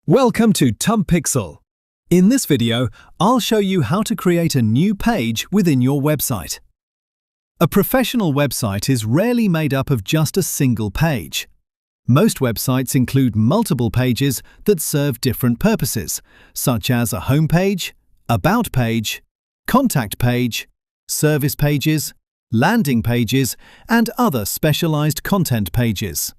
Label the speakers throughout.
Speaker 1: Welcome to Tumpixel. In this video, I'll show you how to create a new page within your website. A professional website is rarely made up of just a single page. Most websites include multiple pages that serve different purposes, such as a home page, about page, contact page, service pages, landing pages, and other specialized content pages.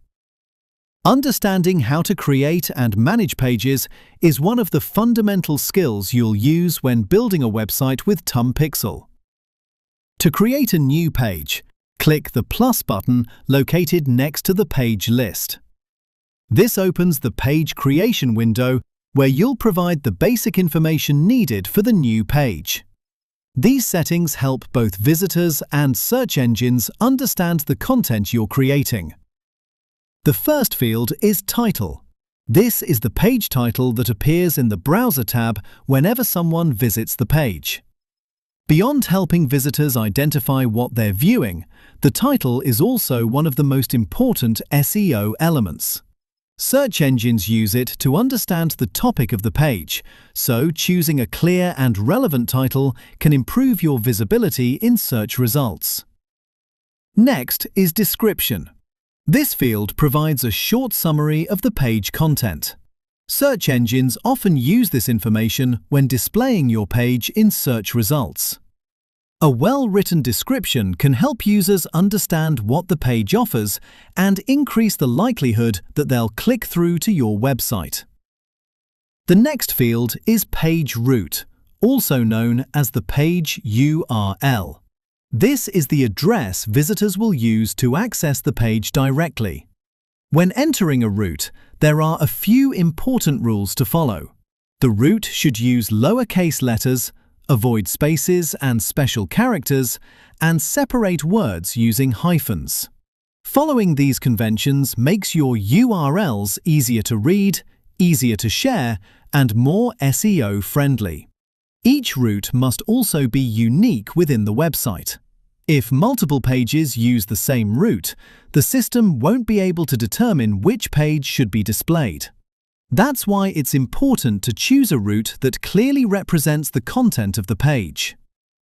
Speaker 1: Understanding how to create and manage pages is one of the fundamental skills you'll use when building a website with Tumpixel. To create a new page, click the plus button located next to the page list. This opens the page creation window where you'll provide the basic information needed for the new page. These settings help both visitors and search engines understand the content you're creating. The first field is Title. This is the page title that appears in the Browser tab whenever someone visits the page. Beyond helping visitors identify what they're viewing, the title is also one of the most important SEO elements. Search engines use it to understand the topic of the page, so choosing a clear and relevant title can improve your visibility in search results. Next is Description. This field provides a short summary of the page content. Search engines often use this information when displaying your page in search results. A well-written description can help users understand what the page offers and increase the likelihood that they'll click through to your website. The next field is Page Route, also known as the page URL. This is the address visitors will use to access the page directly. When entering a route, there are a few important rules to follow. The route should use lowercase letters, avoid spaces and special characters, and separate words using hyphens. Following these conventions makes your URLs easier to read, easier to share, and more SEO-friendly. Each route must also be unique within the website. If multiple pages use the same route, the system won't be able to determine which page should be displayed. That's why it's important to choose a route that clearly represents the content of the page.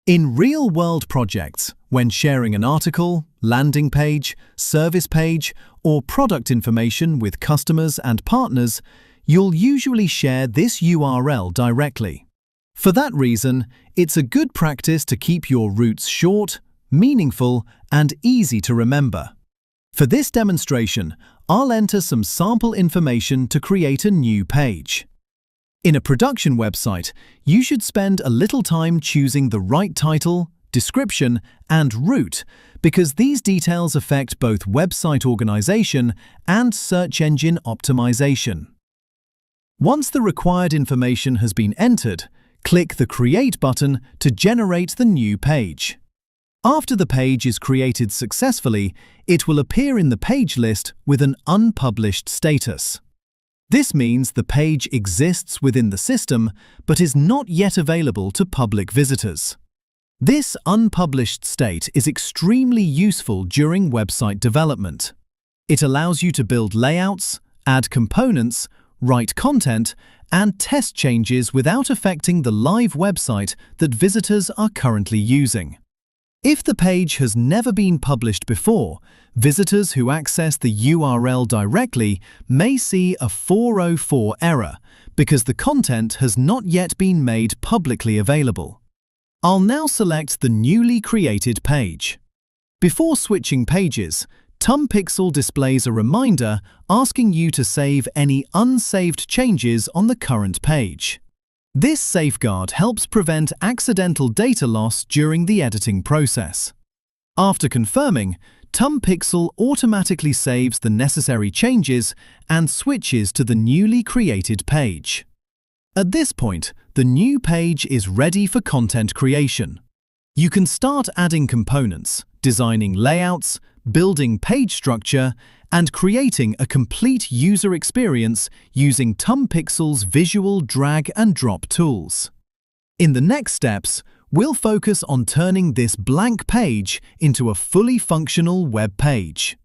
Speaker 1: In real-world projects, when sharing an article, landing page, service page, or product information with customers and partners, you'll usually share this URL directly. For that reason, it's a good practice to keep your routes short, meaningful, and easy to remember. For this demonstration, I'll enter some sample information to create a new page. In a production website, you should spend a little time choosing the right title, description, and route because these details affect both website organization and search engine optimization. Once the required information has been entered, click the Create button to generate the new page. After the page is created successfully, it will appear in the page list with an unpublished status. This means the page exists within the system but is not yet available to public visitors. This unpublished state is extremely useful during website development. It allows you to build layouts, add components, write content, and test changes without affecting the live website that visitors are currently using. If the page has never been published before, visitors who access the URL directly may see a 404 error because the content has not yet been made publicly available. I'll now select the newly created page. Before switching pages, Tumpixel displays a reminder asking you to save any unsaved changes on the current page. This safeguard helps prevent accidental data loss during the editing process. After confirming, Tumpixel automatically saves the necessary changes and switches to the newly created page. At this point, the new page is ready for content creation. You can start adding components, designing layouts, building page structure, and creating a complete user experience using Tumpixel's visual drag and drop tools. In the next steps, we'll focus on turning this blank page into a fully functional web page.